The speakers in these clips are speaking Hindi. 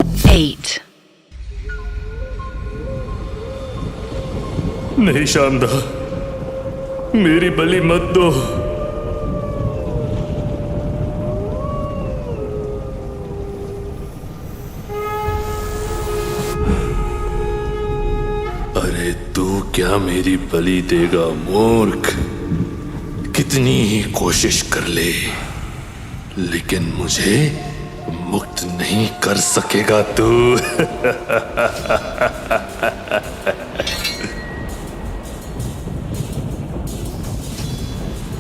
8. नहीं शामदा, मेरी बलि मत दो। अरे तू क्या मेरी बलि देगा मूर्ख? कितनी ही कोशिश कर ले, लेकिन मुझे मुक्त नहीं कर सकेगा तू।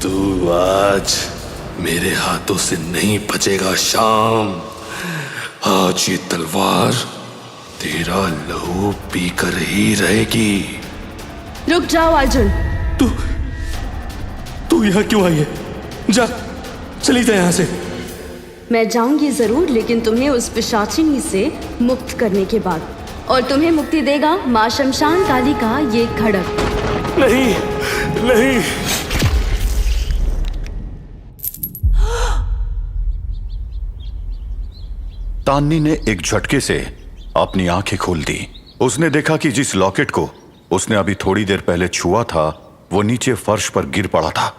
तू आज मेरे हाथों से नहीं बचेगा शाम। आज ये तलवार तेरा लहू पीकर ही रहेगी। रुक जाओ अर्जुन। तू यहाँ क्यों आई है? जा, चली जा यहाँ से। मैं जाऊंगी जरूर, लेकिन तुम्हें उस पिशाचिनी से मुक्त करने के बाद, और तुम्हें मुक्ति देगा माँ शमशान काली का ये खड़ग। नहीं, नहीं। तान्नी ने एक झटके से अपनी आंखें खोल दी। उसने देखा कि जिस लॉकेट को उसने अभी थोड़ी देर पहले छुआ था वो नीचे फर्श पर गिर पड़ा था।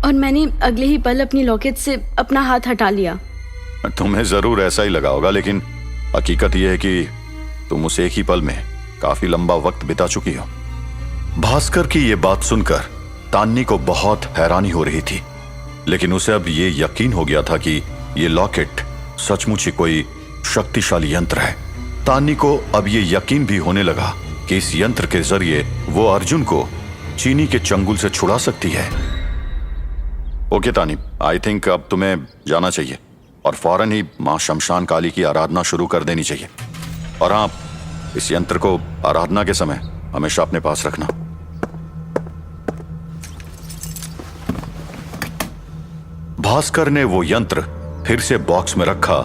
और मैंने अगले ही पल अपनी लॉकेट से अपना हाथ हटा लिया। तुम्हें जरूर ऐसा ही लगा होगा, लेकिन हकीकत यह है कि तुम उस एक ही पल में काफी लंबा वक्त बिता चुकी हो। भास्कर की यह बात सुनकर तान्नी को बहुत हैरानी हो रही थी, लेकिन उसे अब यह यकीन हो गया था कि यह लॉकेट सचमुच ही कोई शक्तिशाली यंत्र है। तान्नी को अब यह यकीन भी होने लगा कि इस यंत्र के जरिए वो अर्जुन को चीनी के चंगुल से छुड़ा सकती है। ओके तानी, आई थिंक अब तुम्हें जाना चाहिए और फौरन ही मां शमशान काली की आराधना शुरू कर देनी चाहिए। और हाँ, इस यंत्र को आराधना के समय हमेशा अपने पास रखना। भास्कर ने वो यंत्र फिर से बॉक्स में रखा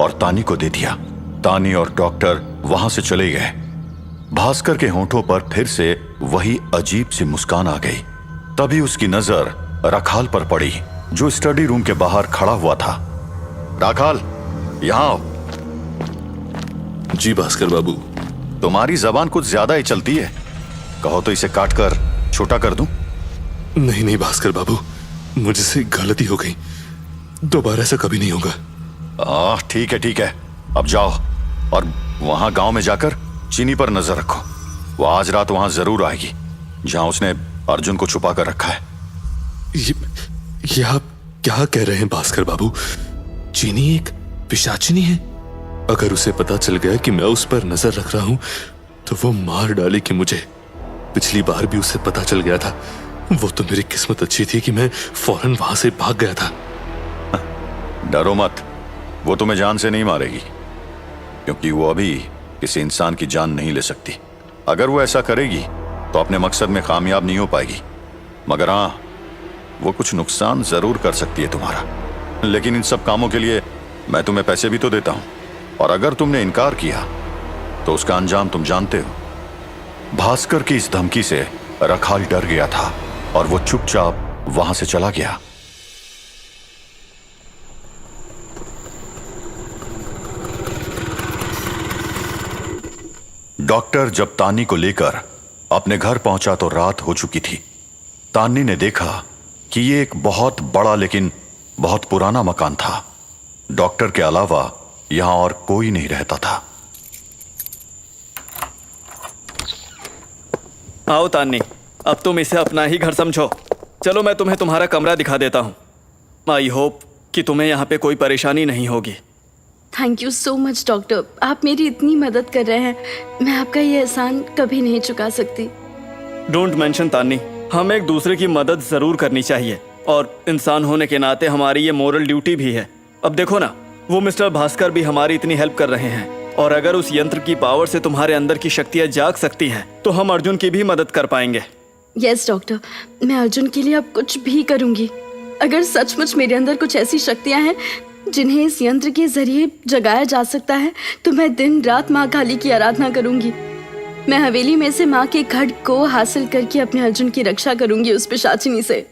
और तानी को दे दिया। तानी और डॉक्टर वहां से चले गए। भास्कर के होंठों पर फिर से वही अजीब सी मुस्कान आ गई। तभी उसकी नजर राखाल पर पड़ी, जो स्टडी रूम के बाहर खड़ा हुआ था। राखाल, यहां आओ। जी भास्कर बाबू। तुम्हारी जबान कुछ ज्यादा ही चलती है, कहो तो इसे काटकर छोटा कर दूं? नहीं नहीं भास्कर बाबू, मुझसे गलती हो गई, दोबारा ऐसा कभी नहीं होगा। ठीक है ठीक है, अब जाओ और वहां गांव में जाकर चीनी पर नजर रखो। वो आज रात वहां जरूर आएगी जहां उसने अर्जुन को छुपा कर रखा है। ये आप क्या कह रहे हैं भास्कर बाबू? चीनी एक पिशाचिनी है? अगर उसे पता चल गया कि मैं उस पर नजर रख रहा हूं तो वो मार डालेगी मुझे। पिछली बार भी उसे पता चल गया था। वो तो मेरी किस्मत अच्छी थी कि मैं फौरन वहां से भाग गया था। डरो मत, वो तुम्हें जान से नहीं मारेगी, क्योंकि वो अभी किसी इंसान की जान नहीं ले सकती। अगर वो ऐसा करेगी तो अपने मकसद में कामयाब नहीं हो पाएगी, मगर हाँ, वो कुछ नुकसान जरूर कर सकती है तुम्हारा। लेकिन इन सब कामों के लिए मैं तुम्हें पैसे भी तो देता हूं, और अगर तुमने इनकार किया तो उसका अंजाम तुम जानते हो। भास्कर की इस धमकी से राखाल डर गया था और वो चुपचाप वहां से चला गया। डॉक्टर जब तान्नी को लेकर अपने घर पहुंचा तो रात हो चुकी थी। तान्नी ने देखा कि ये एक बहुत बड़ा लेकिन बहुत पुराना मकान था। डॉक्टर के अलावा यहां और कोई नहीं रहता था। आओ तान्नी, अब तुम इसे अपना ही घर समझो। चलो मैं तुम्हें तुम्हारा कमरा दिखा देता हूँ। आई होप कि तुम्हें यहाँ पे कोई परेशानी नहीं होगी। Thank you so much doctor, आप मेरी इतनी मदद कर रहे हैं, मैं आपका ये एहसान कभी नहीं चुका सकती। डोंट मेंशन तान्नी, हमें एक दूसरे की मदद जरूर करनी चाहिए और इंसान होने के नाते हमारी ये मोरल ड्यूटी भी है। अब देखो ना, वो मिस्टर भास्कर भी हमारी इतनी हेल्प कर रहे हैं और अगर उस यंत्र की पावर से तुम्हारे अंदर की शक्तियाँ जाग सकती हैं तो हम अर्जुन की भी मदद कर पाएंगे। यस डॉक्टर, मैं अर्जुन के लिए अब कुछ भी करूंगी। अगर सचमुच मेरे अंदर कुछ ऐसी शक्तियां हैं जिन्हें इस यंत्र के जरिए जगाया जा सकता है तो मैं दिन रात माँ काली की आराधना करूंगी। मैं हवेली में से माँ के खड्ग को हासिल करके अपने अर्जुन की रक्षा करूंगी उस पिशाचिनी से।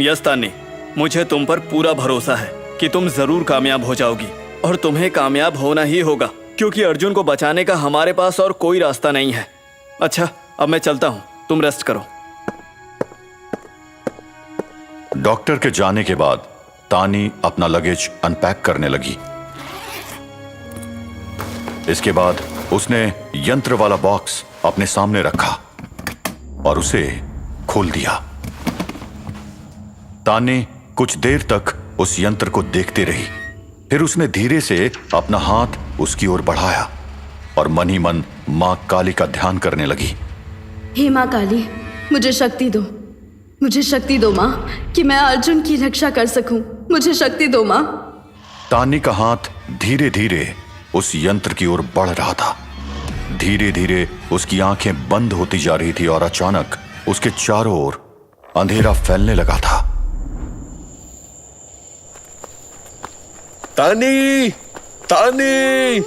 यस तान्नी, मुझे तुम पर पूरा भरोसा है कि तुम जरूर कामयाब हो जाओगी और तुम्हें कामयाब होना ही होगा क्योंकि अर्जुन को बचाने का हमारे पास और कोई रास्ता नहीं है। अच्छा, अब मैं चलता हूँ, तुम रेस्ट करो। डॉक्टर के जाने के बाद तानी अपना लगेज अनपैक करने लगी। इसके बाद उसने यंत्र वाला बॉक्स अपने सामने रखा और उसे खोल दिया। तानी कुछ देर तक उस यंत्र को देखती रही। फिर उसने धीरे से अपना हाथ उसकी ओर बढ़ाया और मन ही मन मां काली का ध्यान करने लगी। हे माँ काली, मुझे शक्ति दो, मुझे शक्ति दो माँ कि मैं अर्जुन की रक्षा कर सकूं। मुझे शक्ति दो माँ। तानी का हाथ धीरे धीरे उस यंत्र की ओर बढ़ रहा था। धीरे धीरे उसकी आंखें बंद होती जा रही थी और अचानक उसके चारों ओर अंधेरा फैलने लगा था। तानी, तानी,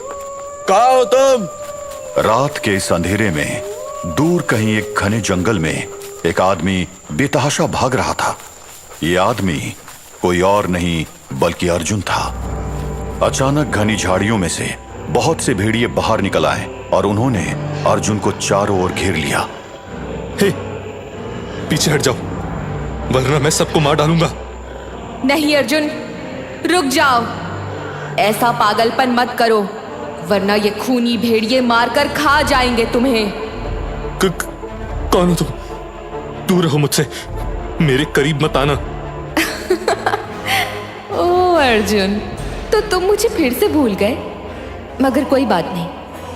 कहाँ हो तुम? रात के इस अंधेरे में दूर कहीं एक घने जंगल में एक आदमी बेतहाशा भाग रहा था। ये आदमी कोई और नहीं बल्कि अर्जुन था। अचानक घनी झाड़ियों में से बहुत से भेड़िए बाहर निकल आए और उन्होंने अर्जुन को चारों ओर घेर लिया। हे, पीछे हट जाओ वरना मैं सबको मार डालूंगा। नहीं अर्जुन, रुक जाओ। ऐसा पागलपन मत करो वरना ये खूनी भेड़िए मारकर खा जाएंगे तुम्हें। कौन हो तुम? दूर रहो मुझसे, मेरे करीब मत आना। ओ अर्जुन, तो तुम मुझे फिर से भूल गए, मगर कोई बात नहीं,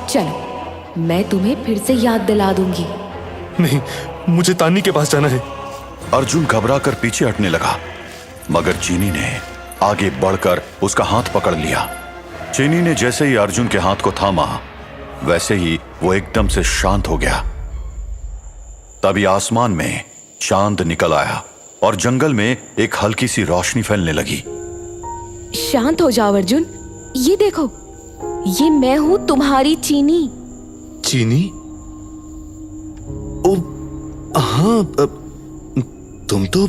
चलो मैं तुम्हें फिर से याद दिला दूंगी। नहीं, मुझे तानी के पास जाना है। अर्जुन घबराकर पीछे हटने लगा मगर चीनी ने आगे बढ़कर उसका हाथ पकड़ लिया। चीनी ने जैसे ही अर्जुन के हाथ को थामा वैसे ही वो एकदम से शांत हो गया। तभी आसमान में चांद निकल आया और जंगल में एक हल्की सी रोशनी फैलने लगी। शांत हो जाओ अर्जुन, ये देखो, ये मैं हूं तुम्हारी चीनी। चीनी? ओ हाँ, तुम तो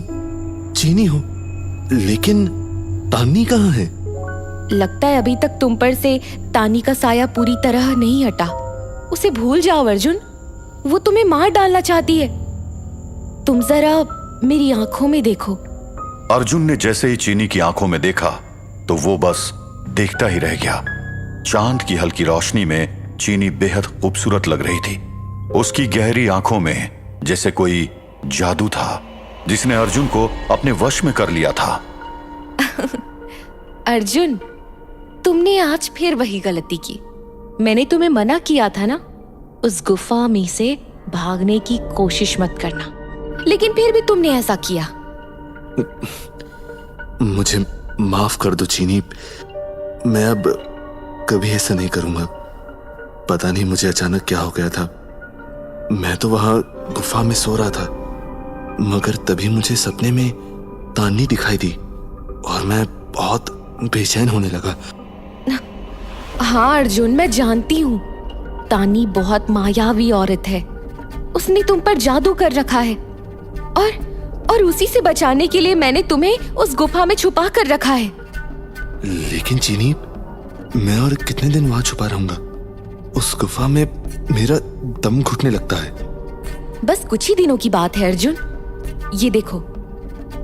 चीनी हो, लेकिन तानी कहाँ है? लगता है अभी तक तुम पर से तानी का साया पूरी तरह नहीं हटा। उसे भूल जाओ अर्जुन, वो तुम्हें मार डालना चाहती है। तुम जरा मेरी आंखों में देखो। अर्जुन ने जैसे ही चीनी की आंखों में देखा तो वो बस देखता ही रह गया। चांद की हल्की रोशनी में चीनी बेहद खूबसूरत लग रही थी। उसकी गहरी आंखों में जैसे कोई जादू था जिसने अर्जुन को अपने वश में कर लिया था। अर्जुन, तुमने आज फिर वही गलती की। मैंने तुम्हें मना किया था ना, उस गुफा में से भागने की कोशिश मत करना, लेकिन फिर भी तुमने ऐसा किया। मुझे माफ कर दो चीनी, मैं अब कभी ऐसा नहीं करूंगा। पता नहीं मुझे अचानक क्या हो गया था। मैं तो वहां गुफा में सो रहा था मगर तभी मुझे सपने में तानी दिखाई दी और मैं बहुत बेचैन होने लगा। हाँ अर्जुन, मैं जानती हूँ, तानी बहुत मायावी औरत है। उसने तुम पर जादू कर रखा है और उसी से बचाने के लिए मैंने तुम्हें उस गुफा में छुपा कर रखा है। लेकिन चीनी, मैं और कितने दिन वहां छुपा रहूंगा? उस गुफा में मेरा दम घुटने लगता है। बस कुछ ही दिनों की बात है अर्जुन। ये देखो,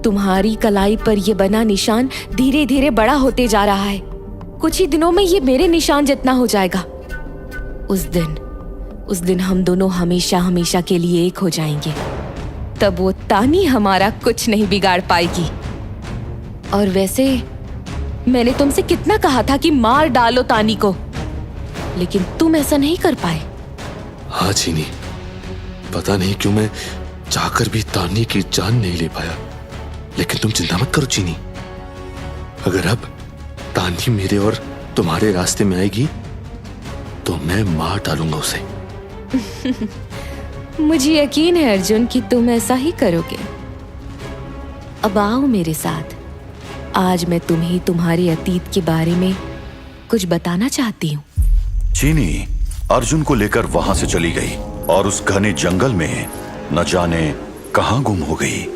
तुम्हारी कलाई पर ये बना निशान धीरे धीरे बड़ा होते जा रहा है। कुछ ही दिनों में ये मेरे निशान जितना हो जाएगा। उस दिन हम दोनों हमेशा हमेशा के लिए एक हो जाएंगे। तब वो तानी हमारा कुछ नहीं बिगाड़ पाएगी। और वैसे मैंने तुमसे कितना कहा था कि मार डालो तानी को, लेकिन तुम ऐसा नहीं कर पाए। हाँ चीनी, पता नहीं क्यों मैं चाहकर भी तानी की जान नहीं ले पाया। लेकिन तुम चिंता मत करो चीनी, अगर अब तानी मेरे और तुम्हारे रास्ते में आएगी तो मैं मार डालूंगा उसे। मुझे यकीन है अर्जुन कि तुम ऐसा ही करोगे। अब आओ मेरे साथ। आज मैं तुम्हें तुम्हारे अतीत के बारे में कुछ बताना चाहती हूँ। चीनी अर्जुन को लेकर वहां से चली गई और उस घने जंगल में न जाने कहां गुम हो गई।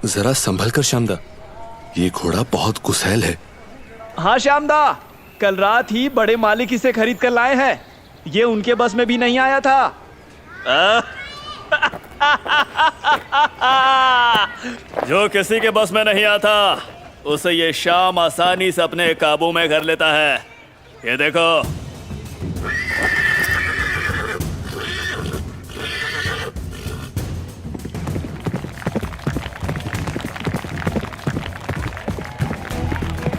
जरा संभल कर श्यामदा, ये घोड़ा बहुत गुस्सैल है। हाँ श्यामदा, कल रात ही बड़े मालिक इसे खरीद कर लाए हैं। ये उनके बस में भी नहीं आया था। जो किसी के बस में नहीं आता उसे ये शाम आसानी से अपने काबू में कर लेता है। ये देखो।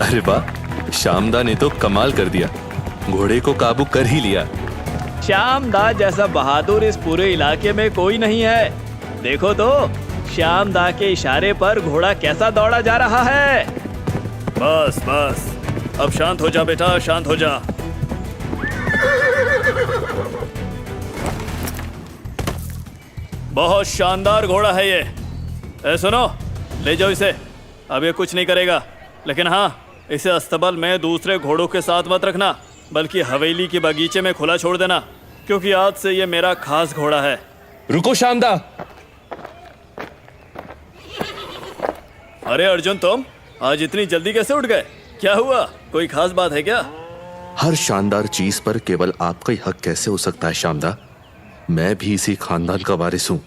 अरे वाह, श्यामदा ने तो कमाल कर दिया, घोड़े को काबू कर ही लिया। श्यामदा जैसा बहादुर इस पूरे इलाके में कोई नहीं है। देखो तो श्यामदा के इशारे पर घोड़ा कैसा दौड़ा जा रहा है। बस बस, अब शांत हो जा बेटा, शांत हो जा। बहुत शानदार घोड़ा है ये। सुनो, ले जाओ इसे। अब ये कुछ नहीं करेगा, लेकिन हाँ, इसे अस्तबल में दूसरे घोड़ों के साथ मत रखना, बल्कि हवेली के बगीचे में खुला छोड़ देना, क्योंकि आज से ये मेरा खास घोड़ा है। रुको श्यामदा। अरे अर्जुन, तुम आज इतनी जल्दी कैसे उठ गए? क्या हुआ? कोई खास बात है क्या? हर शानदार चीज पर केवल आपका ही हक कैसे हो सकता है श्यामदा? मैं भी इसी खानदान का वारिस हूँ।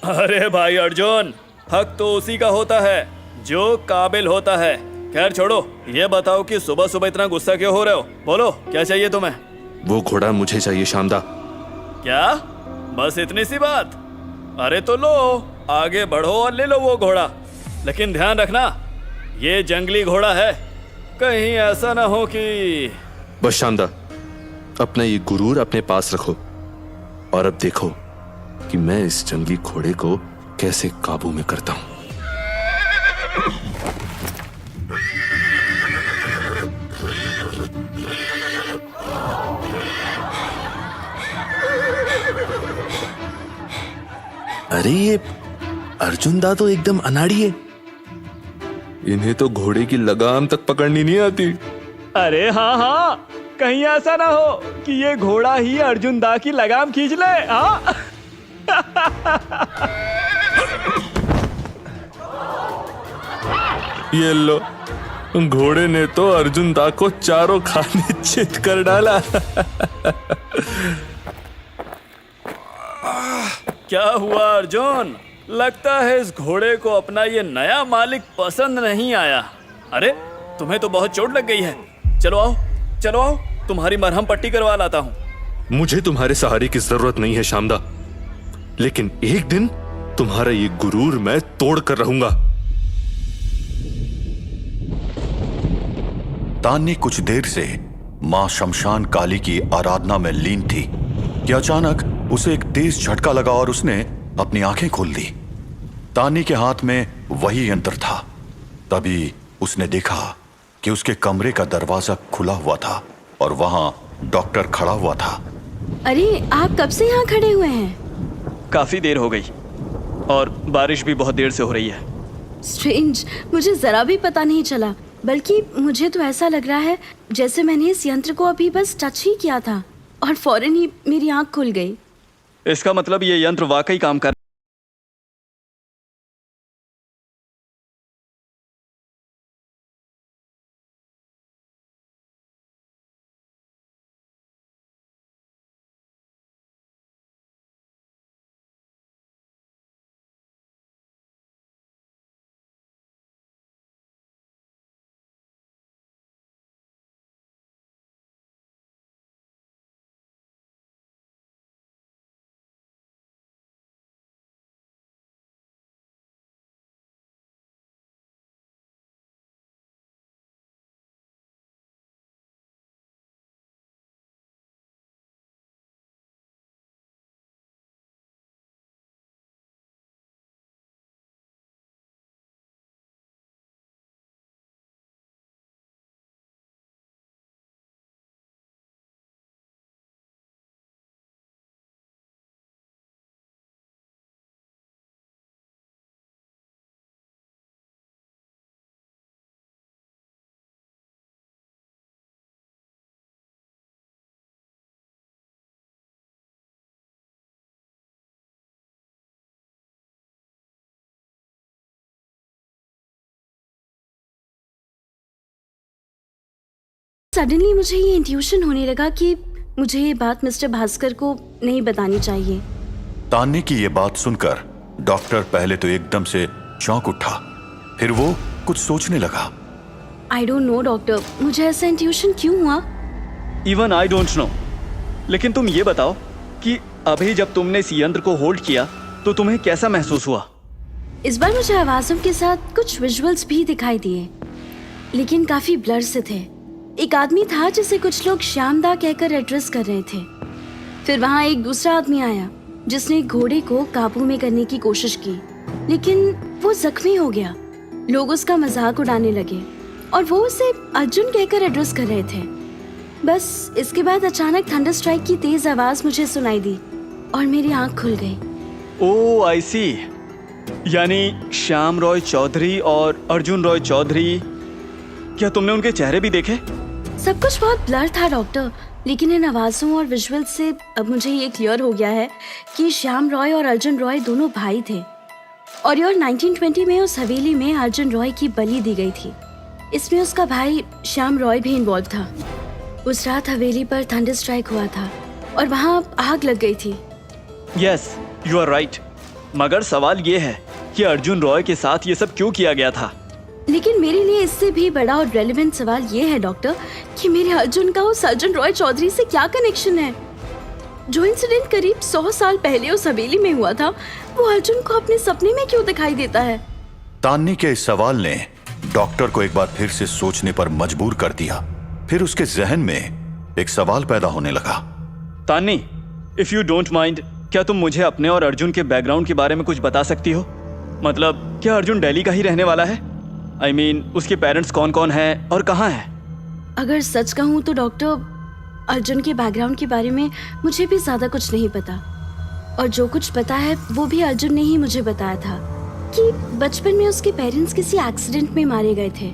अरे भाई अर्जुन, हक तो उसी का होता है जो काबिल होता है। खैर छोड़ो, ये बताओ कि सुबह सुबह इतना गुस्सा क्यों हो रहे हो? बोलो, क्या चाहिए तुम्हें? वो घोड़ा मुझे चाहिए श्यामदा। क्या? बस इतनी सी बात? अरे तो लो, आगे बढ़ो और ले लो वो घोड़ा। लेकिन ध्यान रखना, ये जंगली घोड़ा है, कहीं ऐसा ना हो कि। बस श्यामदा, अपना ये गुरूर अपने पास रखो और अब देखो कि मैं इस जंगली घोड़े को कैसे काबू में करता हूं। अरे ये अर्जुन दा तो एकदम अनाड़ी है, इन्हें तो घोड़े की लगाम तक पकड़नी नहीं आती। अरे हाँ हाँ, कहीं ऐसा ना हो कि ये घोड़ा ही अर्जुन दा की लगाम खींच ले। हाँ ये लो, घोड़े ने तो अर्जुन दा को चारों खाने चित कर डाला। क्या हुआ अर्जुन? लगता है इस घोड़े को अपना ये नया मालिक पसंद नहीं आया। अरे तुम्हें तो बहुत चोट लग गई है। चलो आओ, चलो आओ, तुम्हारी मरहम पट्टी करवा लाता हूँ। मुझे तुम्हारे सहारे की जरूरत नहीं है श्यामदा, लेकिन एक दिन तुम्हारा ये गुरूर मैं तोड़ कर रहूंगा। तान्नी कुछ देर से मां शमशान काली की आराधना में लीन थी कि अचानक उसे एक तेज झटका लगा और उसने अपनी आंखें खोल दी। तान्नी के हाथ में वही यंत्र था। तभी उसने देखा कि उसके कमरे का दरवाजा खुला हुआ था और वहां डॉक्टर खड़ा हुआ था। अरे आप कब से यहाँ खड़े हुए हैं? काफी देर हो गई। और बारिश भी बहुत देर से हो रही है। स्ट्रेंज, मुझे जरा भी पता नहीं चला, बल्कि मुझे तो ऐसा लग रहा है जैसे मैंने इस यंत्र को अभी बस टच ही किया था और फौरन ही मेरी आंख खुल गई। इसका मतलब ये यंत्र वाकई काम कर। सडनली मुझे ये इंट्यूशन होने लगा कि मुझे ये बात मिस्टर भास्कर को नहीं बतानी चाहिए। तान्नी की ये बात सुनकर डॉक्टर पहले तो एकदम से चौंक उठा, फिर वो कुछ सोचने लगा। आई डोंट नो डॉक्टर, मुझे ऐसा इंट्यूशन क्यों हुआ? Even I don't know. लेकिन तुम ये बताओ कि अभी जब तुमने इस यंत्र को होल्ड किया तो तुम्हें कैसा महसूस हुआ? इस बार मुझे आवाजों के साथ कुछ विजुअल्स भी दिखाई दिए, लेकिन काफी ब्लर से थे। एक आदमी था जिसे कुछ लोग श्यामदा कहकर एड्रेस कर रहे थे। फिर वहाँ एक दूसरा आदमी आया जिसने घोड़े को काबू में करने की कोशिश की, लेकिन वो जख्मी हो गया। लोग उसका मजाक उड़ाने लगे और वो उसे अर्जुन कहकर एड्रेस कर रहे थे। बस इसके बाद अचानक थंडर स्ट्राइक की तेज आवाज मुझे सुनाई दी और मेरी आंख खुल गई। ओह आई सी, यानी श्याम रॉय चौधरी और अर्जुन रॉय चौधरी। क्या तुमने उनके चेहरे भी देखे? सब कुछ बहुत ब्लर था डॉक्टर, लेकिन इन आवाजों और विजुअल से अब मुझे ये क्लियर हो गया है कि श्याम रॉय और अर्जुन रॉय दोनों भाई थे और ईयर 1920 में उस हवेली में अर्जुन रॉय की बलि दी गई थी। इसमें उसका भाई श्याम रॉय भी इन्वॉल्व था। उस रात हवेली पर थंडर स्ट्राइक हुआ था और वहाँ आग लग गई थी। Yes, you are right. मगर सवाल ये है कि अर्जुन रॉय के साथ ये सब क्यों किया गया था? लेकिन मेरे लिए इससे भी बड़ा और रेलेवेंट सवाल ये है डॉक्टर कि मेरे अर्जुन का उस अर्जुन रॉय चौधरी से क्या कनेक्शन है? जो इंसिडेंट करीब 100 साल पहले उस हवेली में हुआ था, वो अर्जुन को अपने सपने में क्यों दिखाई देता है? तान्नी के इस सवाल ने डॉक्टर को एक बार फिर से सोचने पर मजबूर कर दिया। फिर उसके जहन में एक सवाल पैदा होने लगा। तान्नी, इफ यू डोंट माइंड, क्या तुम मुझे अपने और अर्जुन के बैकग्राउंड के बारे में कुछ बता सकती हो? मतलब क्या अर्जुन दिल्ली का ही रहने वाला है? आई मीन, उसके पेरेंट्स कौन कौन हैं और कहाँ हैं? अगर सच कहूँ तो डॉक्टर, अर्जुन के बैकग्राउंड के बारे में मुझे भी ज्यादा कुछ नहीं पता, और जो कुछ पता है वो भी अर्जुन ने ही मुझे बताया था कि बचपन में उसके पेरेंट्स किसी एक्सीडेंट में मारे गए थे।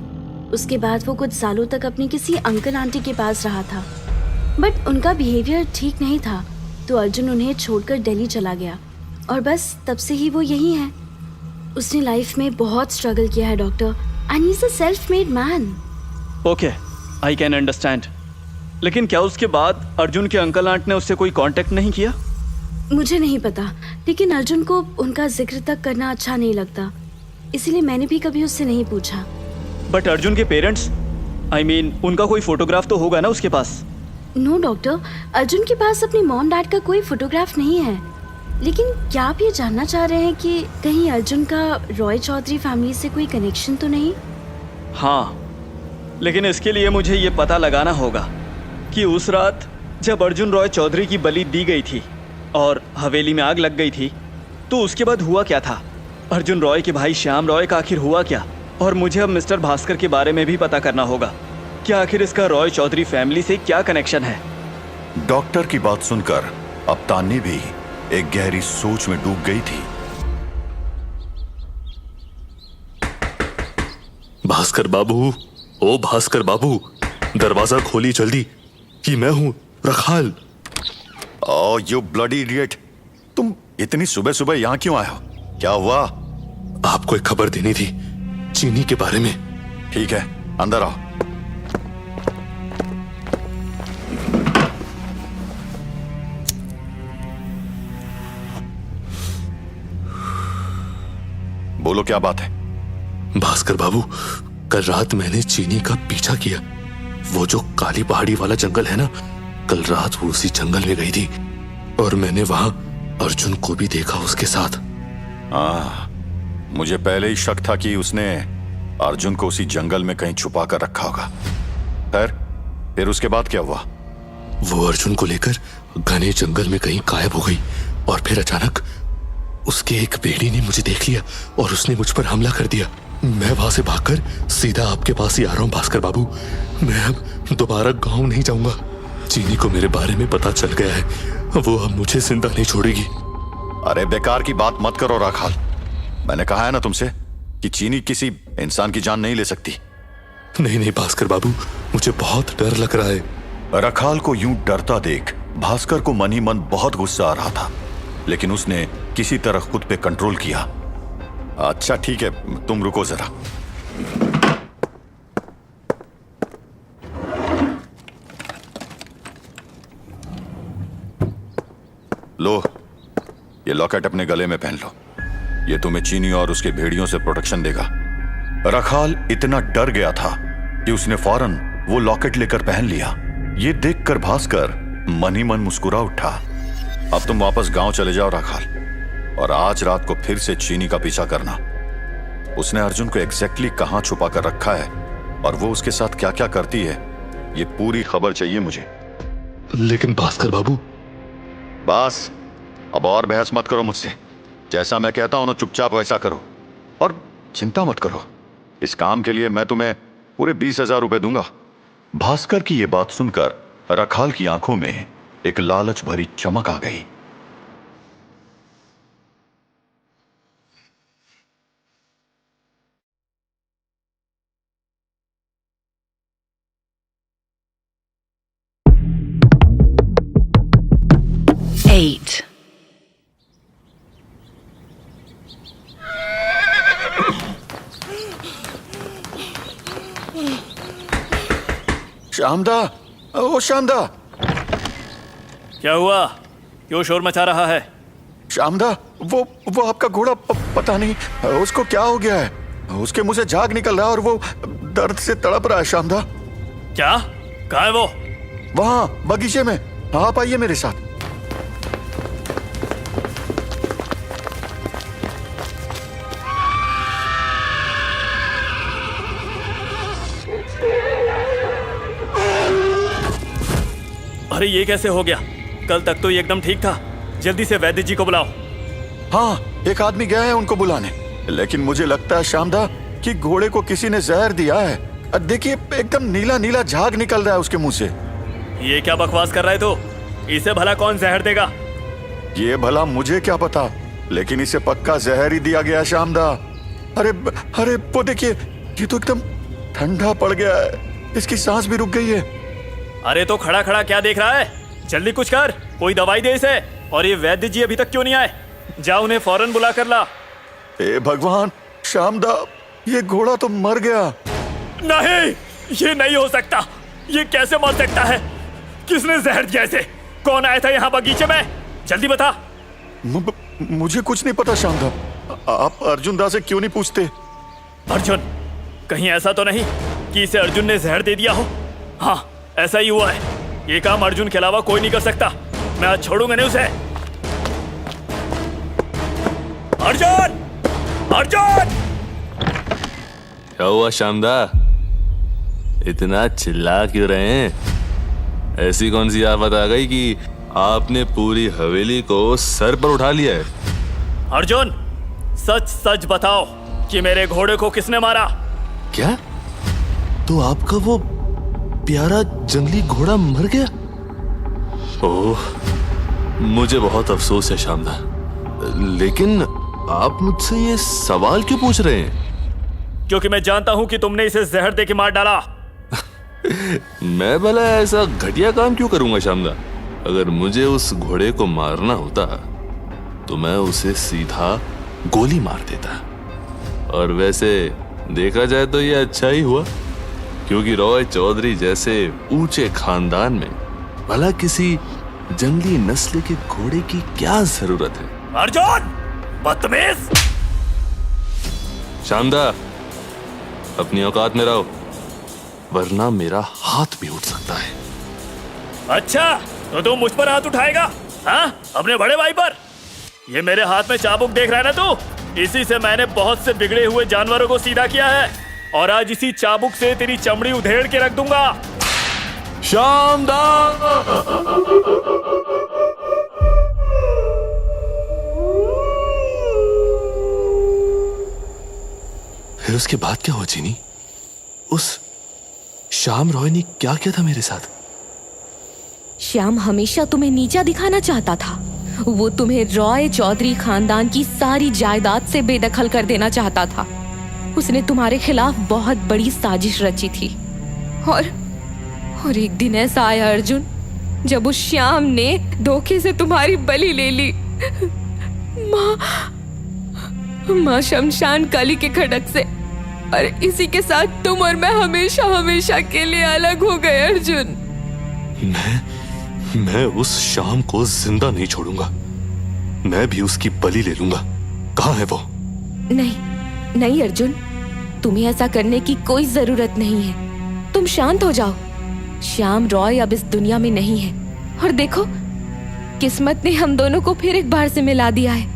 उसके बाद वो कुछ सालों तक अपने किसी अंकल आंटी के पास रहा था, बट उनका बिहेवियर ठीक नहीं था, तो अर्जुन उन्हें छोड़कर दिल्ली चला गया और बस तब से ही वो यही है। उसने लाइफ में बहुत स्ट्रगल किया है doctor, and he is a self made man. Okay, I can understand. लेकिन क्या उसके बाद अर्जुन के अंकल आंट ने उससे कोई कांटेक्ट नहीं किया? मुझे नहीं पता, लेकिन अर्जुन को उनका जिक्र तक करना अच्छा नहीं लगता, इसीलिए मैंने भी कभी उससे नहीं पूछा। बट अर्जुन के पेरेंट्स, आई मीन, उनका कोई फोटोग्राफ तो होगा ना उसके पास? नो डॉक्टर, अर्जुन के पास अपनी मॉम डैड का कोई फोटोग्राफ नहीं है। लेकिन क्या आप ये जानना चाह रहे हैं कि कहीं अर्जुन का रॉय चौधरी फैमिली से कोई कनेक्शन तो नहीं? हाँ, लेकिन इसके लिए मुझे ये पता लगाना होगा कि उस रात जब अर्जुन रॉय चौधरी की बलि दी गई थी और हवेली में आग लग गई थी, तो उसके बाद हुआ क्या था? अर्जुन रॉय के भाई श्याम रॉय का आखिर हुआ क्या? और मुझे अब मिस्टर भास्कर के बारे में भी पता करना होगा कि आखिर इसका रॉय चौधरी फैमिली से क्या कनेक्शन है। डॉक्टर की बात सुनकर अब तान्नी भी एक गहरी सोच में डूब गई थी। भास्कर बाबू, ओ भास्कर बाबू, दरवाजा खोली जल्दी, कि मैं हूं रखाल। ओह यू ब्लडी इडियट, तुम इतनी सुबह सुबह यहाँ क्यों आए हो? क्या हुआ? आपको एक खबर देनी थी चीनी के बारे में। ठीक है, अंदर आओ। बोलो क्या बात है? भास्कर बाबू, कल रात मैंने चीनी का पीछा किया। वो जो काली पहाड़ी वाला जंगल है ना, कल रात वो उसी जंगल में गई थी और मैंने वहां अर्जुन को भी देखा उसके साथ। मुझे पहले ही शक था कि उसने अर्जुन को उसी जंगल में कहीं छुपा कर रखा होगा। फिर उसके बाद क्या हुआ? वो अर्जुन को लेकर घने जंगल में कहीं गायब हो गई और फिर अचानक उसके एक भेड़ी ने मुझे देख लिया और उसने मुझ पर हमला कर दिया। मैं वहां से भागकर सीधा आपके पास ही आ रहा हूं भास्कर बाबू। मैं अब दोबारा गांव नहीं जाऊंगा। चीनी को मेरे बारे में पता चल गया है, वो अब मुझे जिंदा नहीं छोड़ेगी। अरे बेकार की बात मत करो राखाल। मैंने कहा है ना तुमसे कि चीनी किसी इंसान की जान नहीं ले सकती। नहीं नहीं भास्कर बाबू, मुझे बहुत डर लग रहा है। रखाल को यूं डरता देख भास्कर को मन ही मन बहुत गुस्सा आ रहा था, लेकिन उसने किसी तरह खुद पे कंट्रोल किया। अच्छा ठीक है, तुम रुको जरा। लो, ये लॉकेट अपने गले में पहन लो। ये तुम्हें चीनी और उसके भेड़ियों से प्रोटेक्शन देगा। रखाल इतना डर गया था कि उसने फौरन वो लॉकेट लेकर पहन लिया। ये देखकर भास्कर मन ही मन मुस्कुरा उठा। अब तुम वापस गांव चले जाओ राखाल, और आज रात को फिर से चीनी का पीछा करना। उसने अर्जुन को एग्जैक्टली कहां छुपा कर रखा है और वो उसके साथ क्या क्या करती है, ये पूरी खबर चाहिए मुझे। लेकिन भास्कर बाबू। बस अब और बहस मत करो मुझसे। जैसा मैं कहता हूं ना, चुपचाप वैसा करो और चिंता मत करो। इस काम के लिए मैं तुम्हें पूरे 20,000 रुपए दूंगा। भास्कर की यह बात सुनकर रखाल की आंखों में एक लालच भरी चमक आ गई। Eight. श्यामदा, ओ श्यामदा। क्या हुआ? क्यों शोर मचा रहा है? श्यामदा, वो आपका घोड़ा पता नहीं उसको क्या हो गया है। उसके मुंह से झाग निकल रहा है और वो दर्द से तड़प रहा है। श्यामदा। क्या? कहाँ है वो? वहां बगीचे में। आप आइए मेरे साथ। अरे ये कैसे हो गया? कल तक तो ये एकदम ठीक था। जल्दी से वैद्य जी को बुलाओ। हाँ, एक आदमी गया है उनको बुलाने, लेकिन मुझे लगता है श्यामदा कि घोड़े को किसी ने जहर दिया है। देखिए, एकदम नीला नीला झाग निकल रहा है उसके मुंह से। ये क्या बकवास कर रहा है? तो इसे भला कौन जहर देगा? ये भला मुझे क्या पता, लेकिन इसे पक्का जहर ही दिया गया श्यामदा। अरे वो देखिए, ये तो एकदम ठंडा पड़ गया है। इसकी सांस भी रुक गई है। अरे तो खड़ा खड़ा क्या देख रहा है? जल्दी कुछ कर, कोई दवाई दे इसे। और ये वैद्य जी अभी तक क्यों नहीं आए? जा उन्हें फौरन बुला कर ला। हे भगवान, श्यामदा, ये घोड़ा तो मर गया। नहीं, ये नहीं हो सकता। ये कैसे मर सकता है? किसने जहर दिया इसे? कौन आया था यहाँ बगीचे में? जल्दी बता। मुझे कुछ नहीं पता श्यामदा। आप अर्जुन दा से क्यों नहीं पूछते? अर्जुन? कहीं ऐसा तो नहीं कि इसे अर्जुन ने जहर दे दिया हो? हाँ, ऐसा ही हुआ है। ये काम अर्जुन के अलावा कोई नहीं कर सकता। मैं आज छोड़ूंगा नहीं उसे। अर्जुन! अर्जुन! क्या हुआ श्यामदा? इतना चिल्ला क्यों रहे हैं? ऐसी कौन सी आफत आ गई कि आपने पूरी हवेली को सर पर उठा लिया है? अर्जुन, सच सच बताओ कि मेरे घोड़े को किसने मारा? क्या? तो आपका वो प्यारा जंगली घोड़ा मर गया? ओह, मुझे बहुत अफसोस है श्यामदा, लेकिन आप मुझसे ये सवाल क्यों पूछ रहे हैं? क्योंकि मैं जानता हूं कि तुमने इसे जहर दे के मार डाला। मैं भला ऐसा घटिया काम क्यों करूंगा शामदा? अगर मुझे उस घोड़े को मारना होता तो मैं उसे सीधा गोली मार देता। और वैसे देखा जाए तो ये अच्छा ही हुआ, क्योंकि रॉय चौधरी जैसे ऊंचे खानदान में भला किसी जंगली नस्ल के घोड़े की क्या जरूरत है? अर्जुन, बदतमीज! शामदा, अपनी औकात में रहो, वरना मेरा हाथ भी उठ सकता है। अच्छा, तो तू मुझ पर हाथ उठाएगा? हाँ, अपने बड़े भाई पर? ये मेरे हाथ में चाबुक देख रहा है ना तू? इसी से मैंने बहुत से बिगड़े हुए जानवरों को सीधा किया है, और आज इसी चाबुक से तेरी चमड़ी उधेड़ के रख दूंगा। शामदा! फिर उसके बाद क्या हुआ चीनी? उस श्याम रॉय ने क्या किया था मेरे साथ? श्याम हमेशा तुम्हें नीचा दिखाना चाहता था। वो तुम्हें रॉय चौधरी खानदान की सारी जायदाद से बेदखल कर देना चाहता था। उसने तुम्हारे खिलाफ बहुत बड़ी साजिश रची थी। और एक दिन ऐसा आया अर्जुन, जब उस श्याम ने धोखे से तुम्हारी बलि ले ली। माँ शमशान काली के खड़क से, और इसी के साथ तुम और मैं हमेशा हमेशा के लिए अलग हो गए अर्जुन। मैं उस शाम को जिंदा नहीं छोड़ूंगा। मैं भी उसकी बलि ले लूंगा। कहाँ है वो? नहीं अर्जुन, तुम्हें ऐसा करने की कोई जरूरत नहीं है। तुम शांत हो जाओ। श्याम रॉय अब इस दुनिया में नहीं है, और देखो, किस्मत ने हम दोनों को फिर एक बार से मिला दिया है।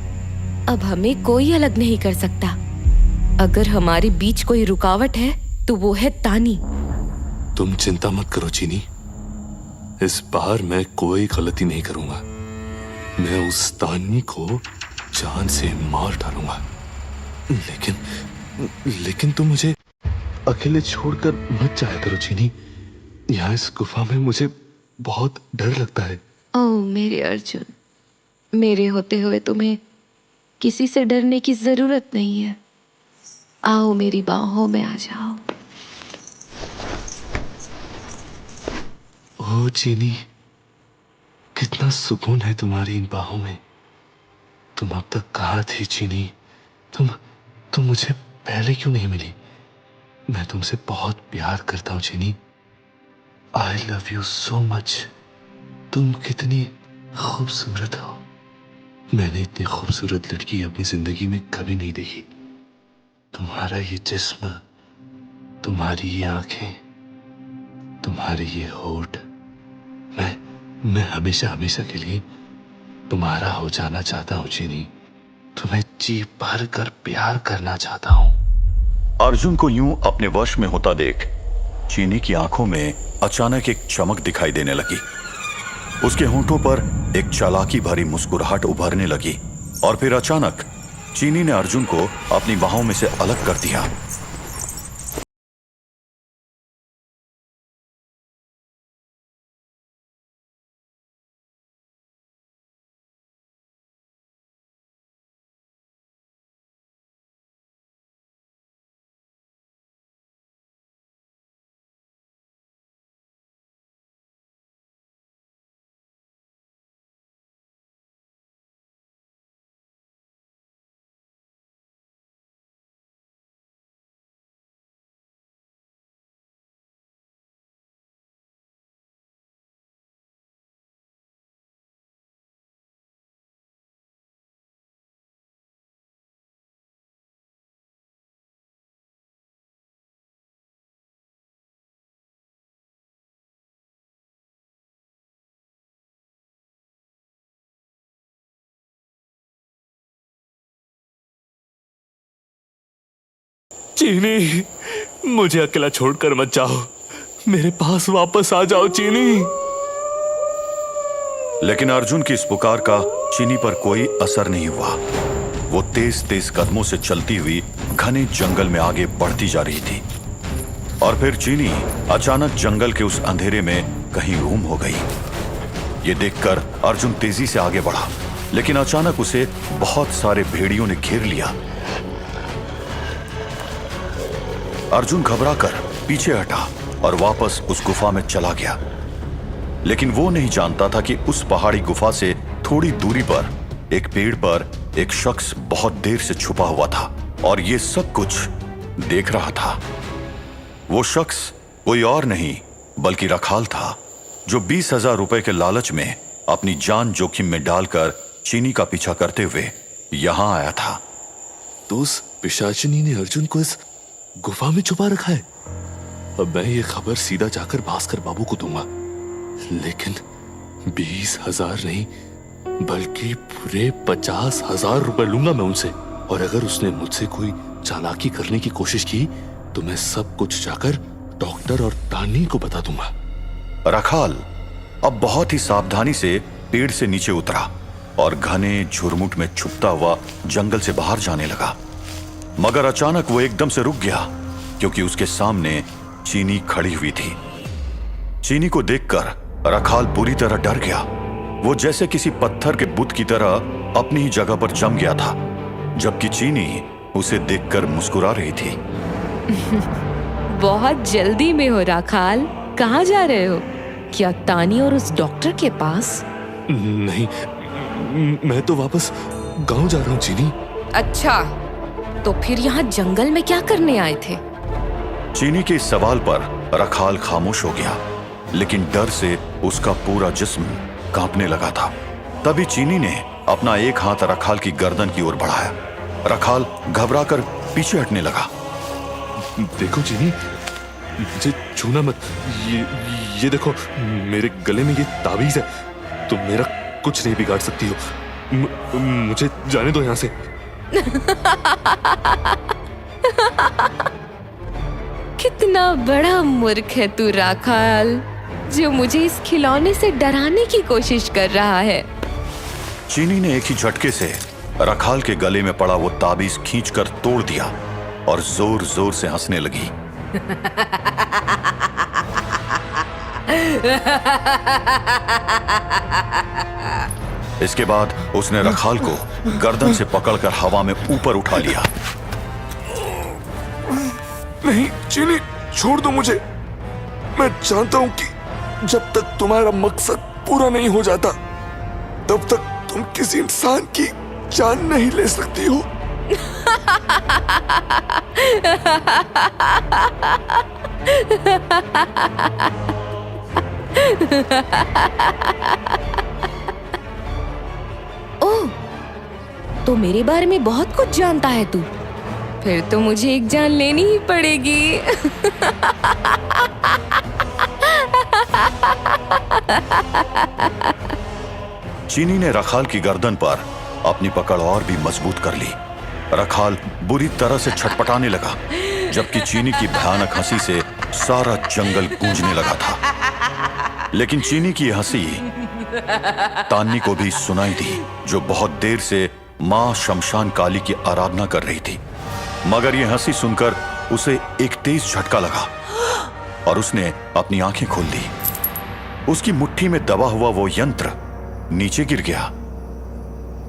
अब हमें कोई अलग नहीं कर सकता। अगर हमारे बीच कोई रुकावट है तो वो है तानी। तुम चिंता मत करो चीनी, इस बार मैं कोई गलती नहीं करूंगा। मैं उस तानी को जान से मार डालूंगा। लेकिन तुम मुझे अकेले छोड़कर मत जाया करो चीनी। यहाँ इस गुफा में मुझे बहुत डर लगता है। ओह मेरे अर्जुन, मेरे होते हुए तुम्हें किसी से डरने की जरूरत नहीं है। आओ मेरी बाहों में आ जाओ। ओ चीनी, कितना सुकून है तुम्हारी इन बाहों में। तुम अब तक कहाँ थी चीनी? तुम मुझे पहले क्यों नहीं मिली? मैं तुमसे बहुत प्यार करता हूँ चीनी। I love you so much. तुम कितनी खूबसूरत हो। मैंने इतनी खूबसूरत लड़की अपनी जिंदगी में कभी नहीं देखी। तुम्हारा ये जिस्म, तुम्हारी ये आंखें, तुम्हारे ये होठ, मैं हमेशा हमेशा के लिए तुम्हारा हो जाना चाहता हूँ चीनी। तुम्हें जी भर कर प्यार करना चाहता हूँ। अर्जुन को यूं अपने वश में होता देख चीनी की आंखों में अचानक एक चमक दिखाई देने लगी। उसके होंठों पर एक चालाकी भरी मुस्कुराहट उभरने लगी, और फिर अचानक चीनी ने अर्जुन को अपनी बाहों में से अलग कर दिया। चीनी, मुझे अकेला छोड़कर मत जाओ। मेरे पास वापस आ जाओ चीनी। लेकिन अर्जुन की इस पुकार का चीनी पर कोई असर नहीं हुआ। वो तेज तेज कदमों से चलती हुई घने जंगल में आगे बढ़ती जा रही थी, और फिर चीनी अचानक जंगल के उस अंधेरे में कहीं गुम हो गई। ये देखकर अर्जुन तेजी से आगे बढ़ा, लेकिन अचानक उसे बहुत सारे भेड़ियों ने घेर लिया। अर्जुन घबराकर पीछे हटा और वापस उस गुफा में चला गया। लेकिन वो नहीं जानता था कि उस पहाड़ी गुफा से थोड़ी दूरी पर एक पेड़ पर एक शख्स बहुत देर से छुपा हुआ था और ये सब कुछ देख रहा था। वो शख्स कोई और नहीं बल्कि रखाल था, जो 20,000 रुपए के लालच में अपनी जान जोखिम में डालकर चीनी का पीछा करते हुए यहां आया था। तो उस पिशाचिनी ने अर्जुन को इस गुफा में छुपा रखा है। अब मैं ये खबर सीधा जाकर भास्कर बाबू को दूंगा, लेकिन 20,000 नहीं बल्कि पूरे 50,000 रुपए लूंगा मैं उनसे। और अगर उसने मुझसे कोई चालाकी करने की कोशिश की तो मैं सब कुछ जाकर डॉक्टर और तानी को बता दूंगा। रखाल अब बहुत ही सावधानी से पेड़ से नीचे उतरा और घने झुरमुट में छुपता हुआ जंगल से बाहर जाने लगा। मगर अचानक वो एकदम से रुक गया, क्योंकि उसके सामने चीनी खड़ी हुई थी। चीनी को देखकर रखाल बुरी तरह डर गया। वो जैसे किसी पत्थर के बुत की तरह अपनी ही जगह पर जम गया था, जबकि चीनी उसे देखकर मुस्कुरा रही थी। बहुत जल्दी में हो राखाल, कहाँ जा रहे हो? क्या तानी और उस डॉक्टर के पास? नहीं, मैं तो वापस गांव जा रहा हूँ चीनी। अच्छा, तो फिर यहाँ जंगल में क्या करने आए थे? चीनी के इस सवाल पर रखाल खामोश हो गया, लेकिन डर से उसका पूरा जिस्म कांपने लगा था। तभी चीनी ने अपना एक हाथ रखाल की गर्दन की ओर बढ़ाया। रखाल घबराकर पीछे हटने लगा। देखो चीनी, मुझे छूना मत। ये देखो, मेरे गले में ये ताबीज है, तुम मेरा कुछ नहीं बिगाड़ सकती हो। मुझे जाने दो यहाँ से। कितना बड़ा मूर्ख है तू राखाल, जो मुझे इस खिलौने से डराने की कोशिश कर रहा है। चीनी ने एक ही झटके से रखाल के गले में पड़ा वो ताबीज खींचकर तोड़ दिया और जोर जोर से हंसने लगी। इसके बाद उसने रखाल को गर्दन से पकड़कर हवा में ऊपर उठा लिया। नहीं चीनी, छोड़ दो मुझे। मैं जानता हूं कि जब तक तुम्हारा मकसद पूरा नहीं हो जाता तब तक तुम किसी इंसान की जान नहीं ले सकती हो। ओह, तो मेरे बारे में बहुत कुछ जानता है तू। फिर तो मुझे एक जान लेनी ही पड़ेगी। चीनी ने रखाल की गर्दन पर अपनी पकड़ और भी मजबूत कर ली। रखाल बुरी तरह से छटपटाने लगा, जबकि चीनी की भयानक हंसी से सारा जंगल गूंजने लगा था। लेकिन चीनी की हंसी तान्नी को भी सुनाई दी, जो बहुत देर से मां शमशान काली की आराधना कर रही थी। मगर यह हंसी सुनकर उसे एक तेज झटका लगा और उसने अपनी आंखें खोल दी। उसकी मुट्ठी में दबा हुआ वो यंत्र नीचे गिर गया।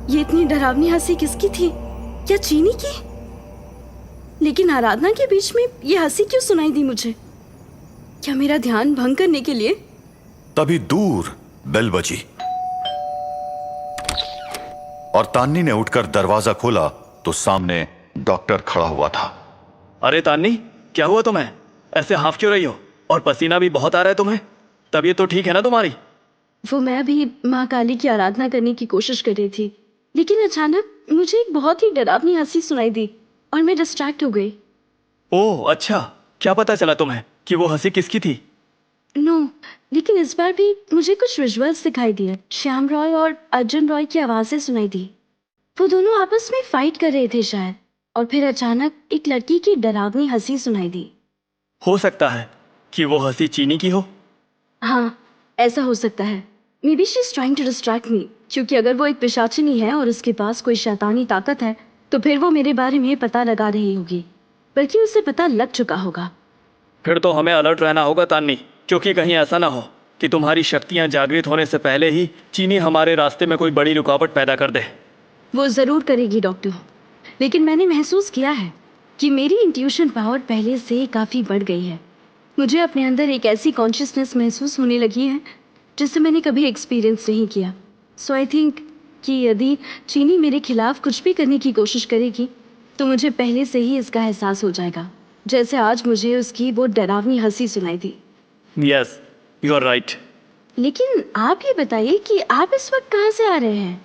ये इतनी डरावनी हंसी किसकी थी? क्या चीनी की? लेकिन आराधना के बीच में ये हंसी क्यों सुनाई दी मुझे? क्या मेरा ध्यान भंग करने के लिए? तभी दूर बेल बजी और तान्नी ने उठकर दरवाजा खोला तो सामने डॉक्टर खड़ा हुआ था। अरे तान्नी, क्या हुआ तुम्हें? ऐसे हाफ क्यों रही हो? और पसीना भी बहुत आ रहा है तुम्हें। तबीयत तो ठीक है ना तुम्हारी? वो मैं भी माँ काली की आराधना करने की कोशिश कर रही थी, लेकिन अचानक मुझे एक बहुत ही डरावनी हंसी सुनाई दी और मैं डिस्ट्रैक्ट हो गई। ओह अच्छा, क्या पता चला तुम्हें कि वो हंसी किसकी थी? नो, लेकिन इस बार भी मुझे कुछ विजुअल्स दिखाई दिए। श्याम रॉय और अर्जुन रॉय की आवाजें सुनाई दी। वो दोनों आपस में फाइट कर रहे थे शायद, और फिर अचानक एक लड़की की डरावनी हंसी सुनाई दी। हो सकता है कि वो हंसी चीनी की हो। हाँ, ऐसा हो सकता है। Maybe she is trying to distract me, क्योंकि अगर वो एक पिशाचिनी है और उसके पास कोई शैतानी ताकत है तो फिर वो मेरे बारे में पता लगा रही होगी, बल्कि उसे पता लग चुका होगा। फिर तो हमें अलर्ट रहना होगा तान्नी, क्योंकि कहीं ऐसा ना हो कि तुम्हारी शक्तियां जागृत होने से पहले ही चीनी हमारे रास्ते में कोई बड़ी रुकावट पैदा कर दे। वो जरूर करेगी डॉक्टर, लेकिन मैंने महसूस किया है कि मेरी इंट्यूशन पावर पहले से काफ़ी बढ़ गई है। मुझे अपने अंदर एक ऐसी कॉन्शियसनेस महसूस होने लगी है जिसे मैंने कभी एक्सपीरियंस नहीं किया। सो आई थिंक कि यदि चीनी मेरे खिलाफ कुछ भी करने की कोशिश करेगी तो मुझे पहले से ही इसका एहसास हो जाएगा, जैसे आज मुझे उसकी वो डरावनी हंसी सुनाई थी। Yes, you are right. लेकिन आप ये बताइए कि आप इस वक्त कहाँ से आ रहे हैं?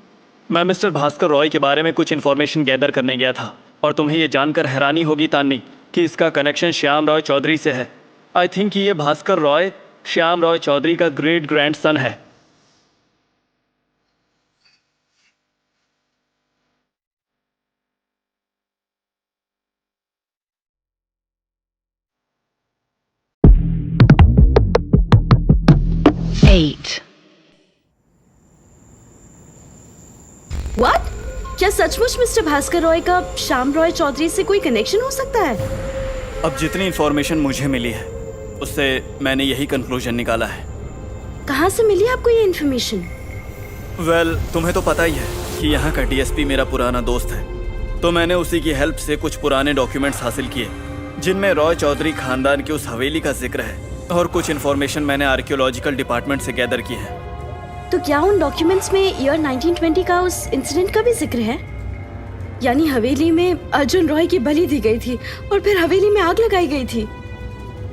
मैं मिस्टर भास्कर रॉय के बारे में कुछ इन्फॉर्मेशन गैदर करने गया था और तुम्हें ये जानकर हैरानी होगी तान्नी कि इसका कनेक्शन श्याम रॉय चौधरी से है। आई थिंक ये भास्कर रॉय श्याम रॉय चौधरी का ग्रेट ग्रैंडसन है। व्हाट? क्या सचमुच मिस्टर भास्कर रॉय का श्याम रॉय चौधरी से कोई कनेक्शन हो सकता है? अब जितनी इन्फॉर्मेशन मुझे मिली है उससे मैंने यही कंक्लूजन निकाला है। कहाँ से मिली आपको ये इन्फॉर्मेशन? वेल, तुम्हें तो पता ही है कि यहाँ का डीएसपी मेरा पुराना दोस्त है, तो मैंने उसी की हेल्प से कुछ पुराने डॉक्यूमेंट्स हासिल किए जिनमें रॉय चौधरी खानदान की उस हवेली का जिक्र है और कुछ इन्फॉर्मेशन मैंने आर्कियोलॉजिकल डिपार्टमेंट से गैदर की है। तो क्या उन डॉक्यूमेंट्स में ईयर 1920 का उस इंसिडेंट का भी जिक्र है? यानी हवेली में अर्जुन रॉय की बलि दी गई थी और फिर हवेली में आग लगाई गई थी।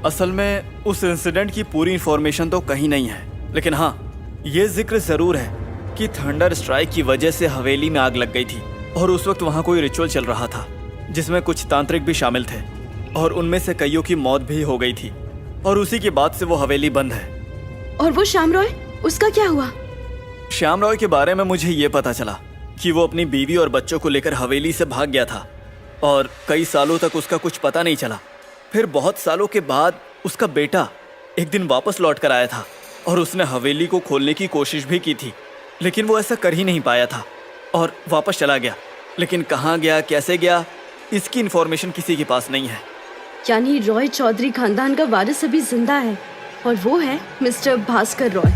असल में उस इंसिडेंट की पूरी इन्फॉर्मेशन तो कहीं नहीं है, लेकिन हाँ, ये जिक्र जरूर है कि थंडर स्ट्राइक की वजह से हवेली में आग लग गई थी और उस वक्त वहाँ कोई रिचुअल चल रहा था जिसमें कुछ तांत्रिक भी शामिल थे और उनमें से कईयों की मौत भी हो गई थी और उसी के बाद से वो हवेली बंद है। और वो श्याम रॉय, उसका क्या हुआ? श्याम रॉय के बारे में मुझे ये पता चला कि वो अपनी बीवी और बच्चों को लेकर हवेली से भाग गया था और कई सालों तक उसका कुछ पता नहीं चला। फिर बहुत सालों के बाद उसका बेटा एक दिन वापस लौट कर आया था और उसने हवेली को खोलने की कोशिश भी की थी, लेकिन वो ऐसा कर ही नहीं पाया था और वापस चला गया। लेकिन कहाँ गया, कैसे गया, इसकी इन्फॉर्मेशन किसी के पास नहीं है। यानी रॉय चौधरी खानदान का वारिस अभी जिंदा है और वो है मिस्टर भास्कर रॉय।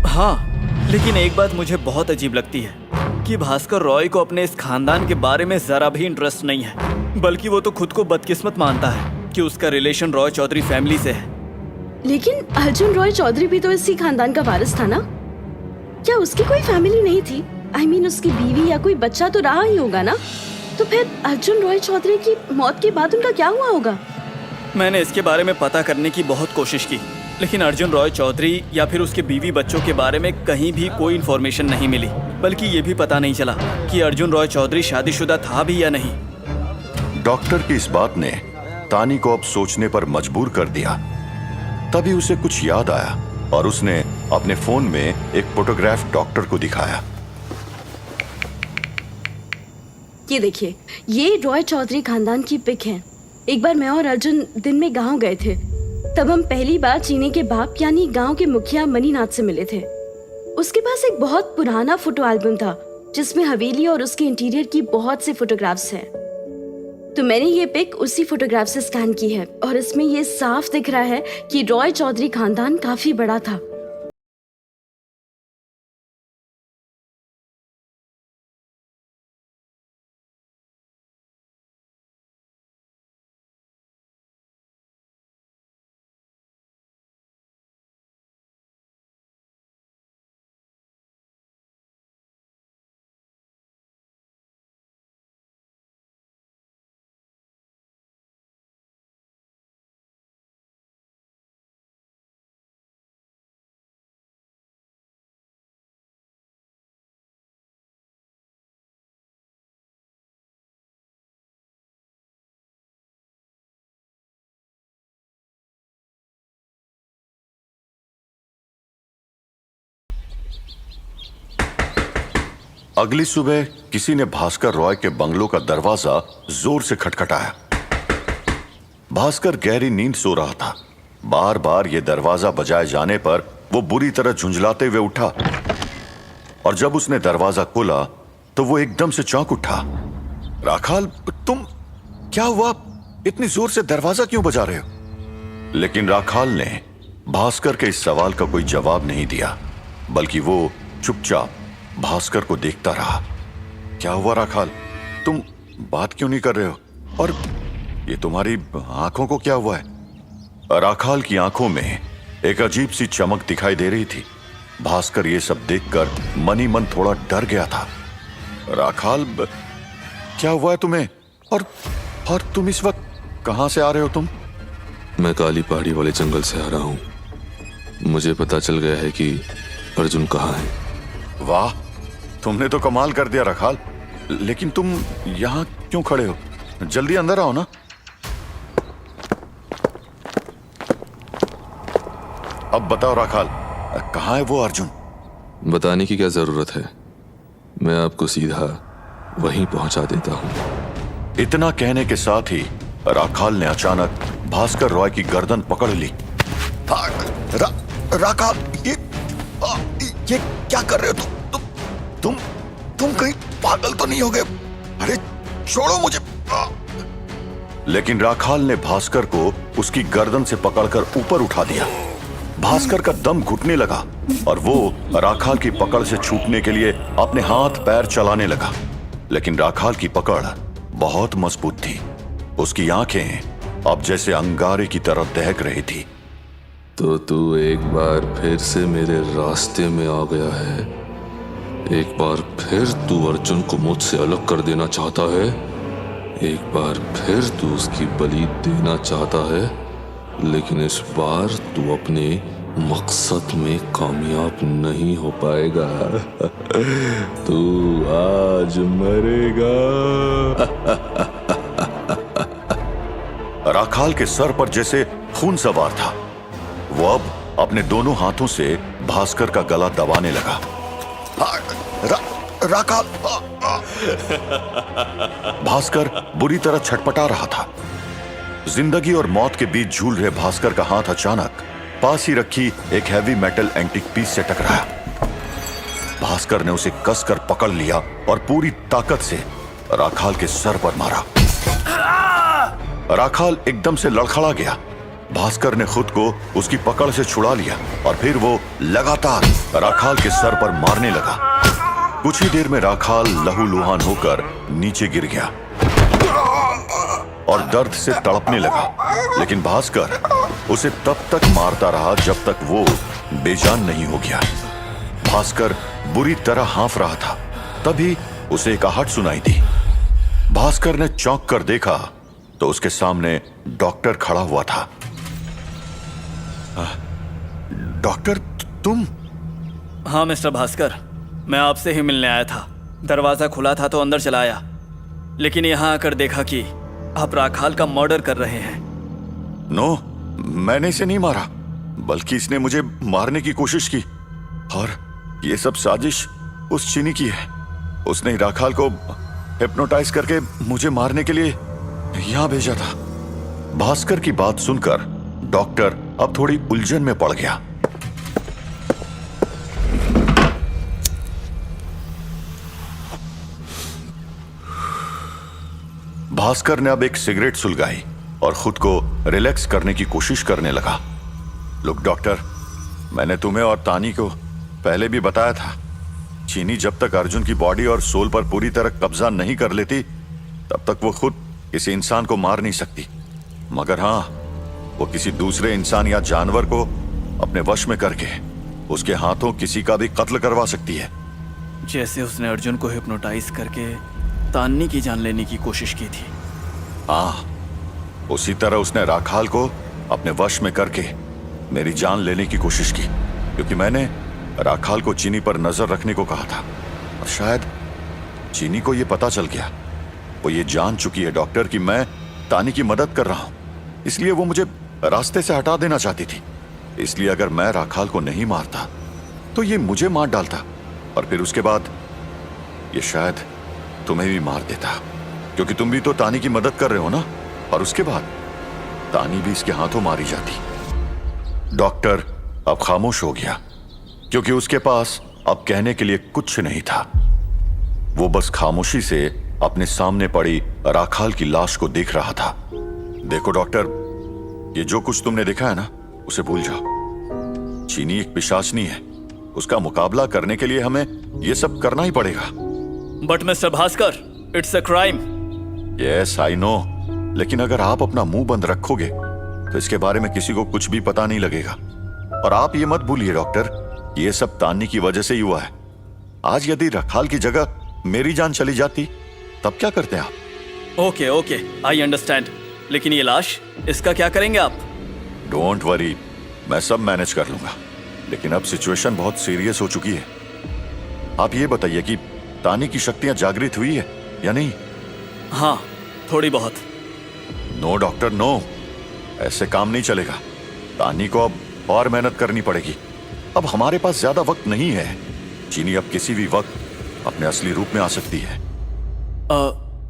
हाँ, लेकिन एक बात मुझे बहुत अजीब लगती है कि भास्कर रॉय को अपने इस खानदान के बारे में जरा भी इंटरेस्ट नहीं है, बल्कि वो तो खुद को बदकिस्मत मानता है कि उसका रिलेशन रॉय चौधरी फैमिली से है। लेकिन अर्जुन रॉय चौधरी भी तो इसी खानदान का वारिस था ना? क्या उसकी कोई फैमिली नहीं थी? I mean, उसकी बीवी या कोई बच्चा तो रहा ही होगा ना? तो फिर अर्जुन रॉय चौधरी की मौत के बाद उनका क्या हुआ होगा? मैंने इसके बारे में पता करने की बहुत कोशिश की, लेकिन अर्जुन रॉय चौधरी या फिर उसके बीवी बच्चों के बारे में कहीं भी कोई इन्फॉर्मेशन नहीं मिली। बल्कि ये भी पता नहीं चला कि अर्जुन रॉय चौधरी शादीशुदा था भी या नहीं। डॉक्टर की इस बात ने तानी को अब सोचने पर मजबूर कर दिया। तभी उसे कुछ याद आया और उसने अपने फोन में एक फोटोग्राफ डॉक्टर को दिखाया। ये देखिए, ये रॉय चौधरी खानदान की पिक है। एक बार मैं और अर्जुन दिन में गांव गए थे, तब हम पहली बार चीनी के बाप यानी गांव के मुखिया मनीनाथ से मिले थे। उसके पास एक बहुत पुराना फोटो एल्बम था जिसमें हवेली और उसके इंटीरियर की बहुत से फोटोग्राफ्स हैं। तो मैंने ये पिक उसी फोटोग्राफ से स्कैन की है और इसमें ये साफ दिख रहा है कि रॉय चौधरी खानदान काफी बड़ा था। अगली सुबह किसी ने भास्कर रॉय के बंगलों का दरवाजा जोर से खटखटाया। भास्कर गहरी नींद सो रहा था। बार बार ये दरवाजा बजाए जाने पर वो बुरी तरह झुंझलाते हुए उठा और जब उसने दरवाजा खोला तो वो एकदम से चौंक उठा। राखाल, तुम, क्या हुआ? इतनी जोर से दरवाजा क्यों बजा रहे हो? लेकिन राखाल ने भास्कर के इस सवाल का कोई जवाब नहीं दिया, बल्कि वो चुपचाप भास्कर को देखता रहा। क्या हुआ राखाल? तुम बात क्यों नहीं कर रहे हो? और ये तुम्हारी आंखों को क्या हुआ है? राखाल की आंखों में एक अजीब सी चमक दिखाई दे रही थी। भास्कर ये सब देखकर मन ही मन थोड़ा डर गया था। राखाल, क्या हुआ है तुम्हें? और तुम इस वक्त कहां से आ रहे हो तुम? मैं काली पहाड़ी वाले जंगल से आ रहा हूँ। मुझे पता चल गया है कि अर्जुन कहाँ है। वाह, तुमने तो कमाल कर दिया राखाल। लेकिन तुम यहाँ क्यों खड़े हो? जल्दी अंदर आओ ना। अब बताओ राखाल, कहाँ है वो अर्जुन? बताने की क्या जरूरत है, मैं आपको सीधा वहीं पहुंचा देता हूँ। इतना कहने के साथ ही राखाल ने अचानक भास्कर रॉय की गर्दन पकड़ ली। राखाल, ये क्या कर रहे हो तुम कहीं पागल तो नहीं हो गए? अरे छोड़ो मुझे। लेकिन राखाल ने भास्कर को उसकी गर्दन से पकड़कर ऊपर उठा दिया। भास्कर का दम घुटने लगा और वो राखाल की पकड़ से छूटने के लिए अपने हाथ पैर चलाने लगा। लेकिन राखाल की पकड़ बहुत मजबूत थी। उसकी आंखें अब जैसे अंगारे की तरह दहक रही थी। तो तू एक बार फिर से मेरे रास्ते में आ गया है। एक बार फिर तू अर्जुन को मुझसे अलग कर देना चाहता है। एक बार फिर तू उसकी बलि देना चाहता है, लेकिन इस बार तू अपने मकसद में कामयाब नहीं हो पाएगा। तू आज मरेगा। राखाल के सर पर जैसे खून सवार था। वो अब अपने दोनों हाथों से भास्कर का गला दबाने लगा। राखाल! भास्कर बुरी तरह छटपटा रहा था। जिंदगी और मौत के बीच झूल रहे भास्कर का हाथ अचानक पास ही रखी एक हैवी मेटल एंटीक पीस से टकराया। भास्कर ने उसे कसकर पकड़ लिया और पूरी ताकत से राखाल के सर पर मारा। राखाल एकदम से लड़खड़ा गया। भास्कर ने खुद को उसकी पकड़ से छुड़ा लिया और फिर वो लगातार राखाल के सर पर मारने लगा। कुछ ही देर में राखाल लहूलुहान होकर नीचे गिर गया और दर्द से तड़पने लगा। लेकिन भास्कर उसे तब तक मारता रहा जब तक वो बेजान नहीं हो गया। भास्कर बुरी तरह हाँफ रहा था। तभी उसे एक आहट सुनाई दी। भास्कर ने चौंक कर देखा तो उसके सामने डॉक्टर खड़ा हुआ था। डॉक्टर, तुम? हाँ मिस्टर भास्कर, मैं आपसे ही मिलने आया था। दरवाजा खुला था तो अंदर चला आया, लेकिन यहाँ आकर देखा कि आप राखाल का मर्डर कर रहे हैं। नो, मैंने इसे नहीं मारा, बल्कि इसने मुझे मारने की कोशिश की। और ये सब साजिश उस चीनी की है। उसने राखाल को हिप्नोटाइज करके मुझे मारने के लिए यहां भेजा था। भास्कर की बात सुनकर डॉक्टर अब थोड़ी उलझन में पड़ गया। भास्कर ने अब एक सिगरेट सुलगाई और खुद को रिलैक्स करने की कोशिश करने लगा। लुक डॉक्टर, मैंने तुम्हें और तानी को पहले भी बताया था, चीनी जब तक अर्जुन की बॉडी और सोल पर पूरी तरह कब्जा नहीं कर लेती तब तक वो खुद किसी इंसान को मार नहीं सकती। मगर हाँ, वो किसी दूसरे इंसान या जानवर को अपने वश में करके उसके हाथों किसी का भी कत्ल करवा सकती है। जैसे उसने अर्जुन को हिप्नोटाइज करके तान्नी की जान लेने की कोशिश की थी। हाँ, उसी तरह उसने राखाल को अपने वश में करके मेरी जान लेने की कोशिश की, क्योंकि मैंने राखाल को चीनी पर नजर रखने को कहा था। और शायद चीनी को यह पता चल गया। वो ये जान चुकी है डॉक्टर कि मैं तानी की मदद कर रहा हूं, इसलिए वो मुझे रास्ते से हटा देना चाहती थी। इसलिए अगर मैं राखाल को नहीं मारता तो ये मुझे मार डालता और फिर उसके बाद ये शायद तुम्हें भी मार देता, क्योंकि तुम भी तो तानी की मदद कर रहे हो ना। और उसके बाद तानी भी इसके हाथों मारी जाती। डॉक्टर अब खामोश हो गया, क्योंकि उसके पास अब कहने के लिए कुछ नहीं था। वो बस खामोशी से अपने सामने पड़ी राखाल की लाश को देख रहा था। देखो डॉक्टर, ये जो कुछ तुमने देखा है ना, उसे भूल जाओ। चीनी एक पिशाचनी है। उसका मुकाबला करने के लिए हमें ये सब करना ही पड़ेगा। But mister Bhaskar, it's a crime. Yes, I know, लेकिन अगर आप अपना मुंह बंद रखोगे तो इसके बारे में किसी को कुछ भी पता नहीं लगेगा। और आप ये मत भूलिए डॉक्टर, ये सब तान्नी की वजह से ही हुआ है। आज यदि रखाल की जगह मेरी जान चली जाती तब क्या करते आप? Okay okay, I understand. लेकिन ये लाश, इसका क्या करेंगे आप? डोंट वरी, मैं सब मैनेज कर लूंगा। लेकिन अब सिचुएशन बहुत सीरियस हो चुकी है। आप ये बताइए कि तानी की शक्तियां जागृत हुई है या नहीं? हाँ, थोड़ी बहुत। नो डॉक्टर नो, ऐसे काम नहीं चलेगा। तानी को अब और मेहनत करनी पड़ेगी। अब हमारे पास ज्यादा वक्त नहीं है। चीनी अब किसी भी वक्त अपने असली रूप में आ सकती है।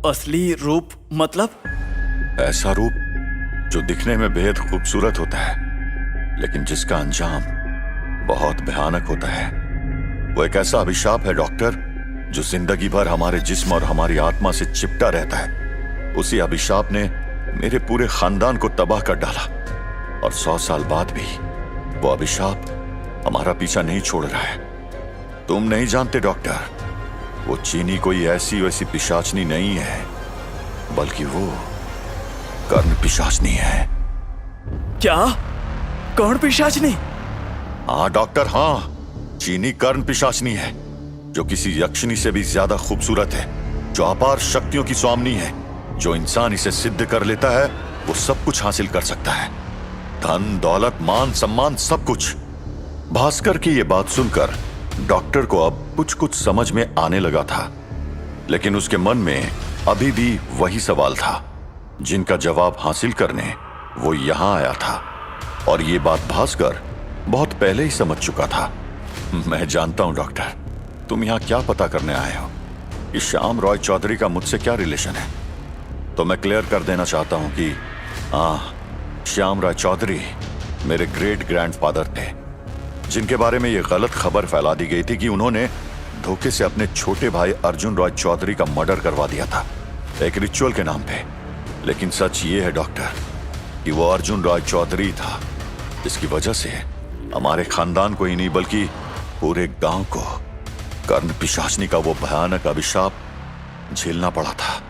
असली रूप मतलब? ऐसा रूप जो दिखने में बेहद खूबसूरत होता है, लेकिन जिसका अंजाम बहुत भयानक होता है। वो एक ऐसा अभिशाप है डॉक्टर, जो जिंदगी भर हमारे जिस्म और हमारी आत्मा से चिपटा रहता है। उसी अभिशाप ने मेरे पूरे खानदान को तबाह कर डाला, और 100 साल बाद भी वो अभिशाप हमारा पीछा नहीं छोड़ रहा है। तुम नहीं जानते डॉक्टर, वो चीनी कोई ऐसी वैसी पिशाचनी नहीं है, बल्कि वो कर्ण पिशाचनी है। क्या? कर्ण पिशाचनी? हाँ डॉक्टर हाँ, चीनी कर्ण पिशाचनी है, जो किसी यक्षिणी से भी ज्यादा खूबसूरत है, जो अपार शक्तियों की स्वामिनी है। जो इंसान इसे सिद्ध कर लेता है वो सब कुछ हासिल कर सकता है, धन दौलत मान सम्मान सब कुछ। भास्कर की ये बात सुनकर डॉक्टर को अब कुछ कुछ समझ में आने लगा था, लेकिन उसके मन में अभी भी वही सवाल था जिनका जवाब हासिल करने वो यहां आया था। और ये बात भास्कर बहुत पहले ही समझ चुका था। मैं जानता हूं डॉक्टर, तुम यहां क्या पता करने आए हो कि श्याम रॉय चौधरी का मुझसे क्या रिलेशन है। तो मैं क्लियर कर देना चाहता हूं कि श्याम रॉय चौधरी मेरे ग्रेट ग्रैंडफादर थे, जिनके बारे में ये गलत खबर फैला दी गई थी कि उन्होंने धोखे से अपने छोटे भाई अर्जुन रॉय चौधरी का मर्डर करवा दिया था, एक रिचुअल के नाम पे। लेकिन सच ये है डॉक्टर कि वो अर्जुन रॉय चौधरी था, जिसकी वजह से हमारे खानदान को ही नहीं बल्कि पूरे गांव को कर्ण पिशाचनी का वो भयानक अभिशाप झेलना पड़ा था।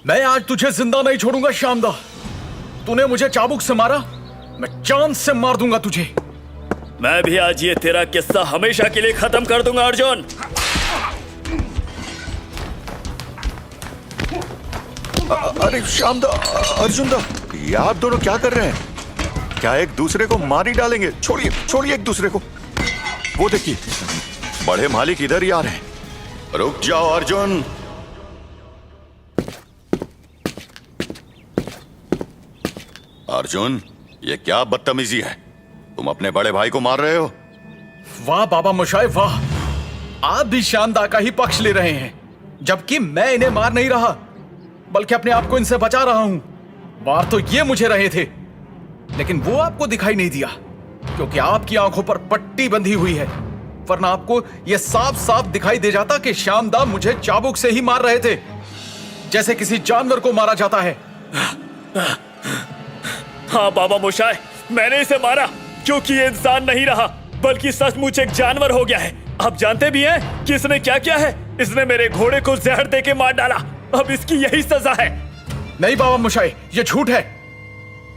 मैं आज तुझे जिंदा नहीं छोड़ूंगा श्यामदा। तूने मुझे चाबुक से मारा, मैं चांद से मार दूंगा तुझे। मैं भी आज ये तेरा किस्सा हमेशा के लिए खत्म कर दूंगा अर्जुन। अरे श्यामदा, अर्जुन दा, ये आप दोनों क्या कर रहे हैं? क्या एक दूसरे को मार ही डालेंगे? छोड़िए छोड़िए एक दूसरे को। वो देखिए, बड़े मालिक इधर ही आ रहे हैं। रुक जाओ अर्जुन। अर्जुन, ये क्या बदतमीजी है? तुम अपने बड़े भाई को मार रहे हो? वाह बाबा मोशाय वाह, आप भी श्यामदा का ही पक्ष ले रहे हैं, जबकि मैं इन्हें मार नहीं रहा बल्कि अपने आप को इनसे बचा रहा हूं। मार तो ये मुझे रहे थे, लेकिन वो आपको दिखाई नहीं दिया क्योंकि आपकी आंखों पर पट्टी बंधी हुई है, वरना आपको यह साफ साफ दिखाई दे जाता कि श्यामदा मुझे चाबुक से ही मार रहे थे, जैसे किसी जानवर को मारा जाता है। हाँ बाबा मोशाय, मैंने इसे मारा क्योंकि ये इंसान नहीं रहा बल्कि सचमुच एक जानवर हो गया है। आप जानते भी हैं कि इसने क्या किया है? इसने मेरे घोड़े को जहर देके मार डाला। अब इसकी यही सजा है। नहीं बाबा मोशाय, ये झूठ है।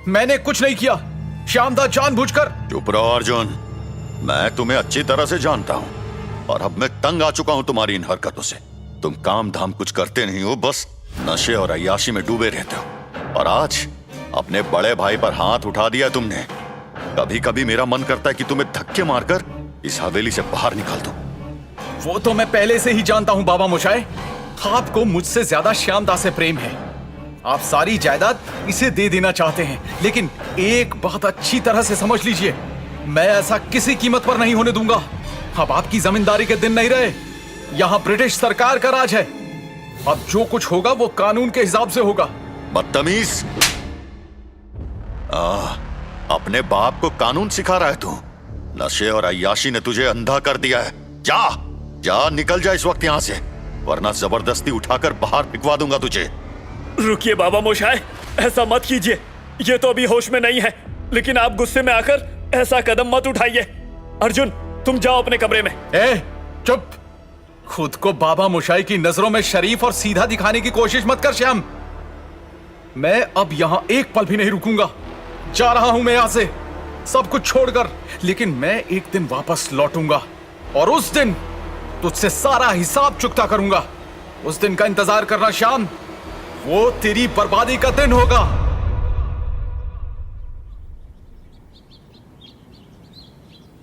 मैंने कुछ नहीं किया। श्यामदा जानबूझकर। चुप रहो अर्जुन, मैं तुम्हें अच्छी तरह से जानता हूं और अब मैं तंग आ चुका हूं तुम्हारी इन हरकतों से। तुम काम धाम कुछ करते नहीं हो, बस नशे और अय्याशी में डूबे रहते हो। और आज अपने बड़े भाई पर हाथ उठा दिया तुमने। कभी कभी मेरा मन करता है कि तुम्हें धक्के मारकर इस हवेली से बाहर निकाल दूं। वो तो मैं पहले से ही जानता हूं बाबा मोशाय, आपको मुझसे ज्यादा श्यामदा से प्रेम है। आप सारी जायदाद इसे दे देना चाहते हैं, लेकिन एक बात अच्छी तरह से समझ लीजिए, मैं ऐसा किसी कीमत पर नहीं होने दूंगा। अब आपकी जमींदारी के दिन नहीं रहे, यहां ब्रिटिश सरकार का राज है। अब जो कुछ होगा वो कानून के हिसाब से होगा। बदतमीज, अपने बाप को कानून सिखा रहा है तू। नशे और अय्याशी ने तुझे अंधा कर दिया है। जा जा, निकल जा इस वक्त यहां से, वरना जबरदस्ती उठाकर बाहर फिकवा दूंगा तुझे। रुकिए बाबा मोशाय, ऐसा मत कीजिए। ये तो अभी होश में नहीं है। लेकिन आप गुस्से में आकर ऐसा कदम मत उठाइए। अर्जुन, तुम जाओ अपने कमरे में। ए, चुप। खुद को बाबा मुशाई की नजरों में शरीफ और सीधा दिखाने की कोशिश मत कर श्याम। मैं अब यहां एक पल भी नहीं रुकूंगा। जा रहा हूं मैं यहां से, सब कुछ छोड़कर। लेकिन मैं एक दिन वापस लौटूंगा और उस दिन तुझसे सारा हिसाब चुकता करूंगा। उस दिन का इंतजार करना श्याम, वो तेरी बर्बादी का दिन होगा।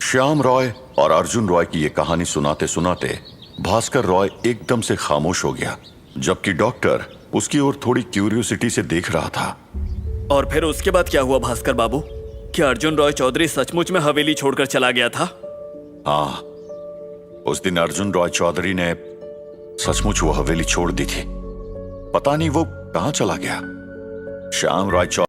श्याम रॉय और अर्जुन रॉय की यह कहानी सुनाते सुनाते भास्कर रॉय एकदम से खामोश हो गया, जबकि डॉक्टर उसकी ओर थोड़ी क्यूरियोसिटी से देख रहा था। और फिर उसके बाद क्या हुआ भास्कर बाबू? क्या अर्जुन रॉय चौधरी सचमुच में हवेली छोड़कर चला गया था? हाँ, उस दिन अर्जुन रॉय चौधरी ने सचमुच वो हवेली छोड़ दी थी। पता नहीं वो कहां चला गया। श्याम रॉय चौधरी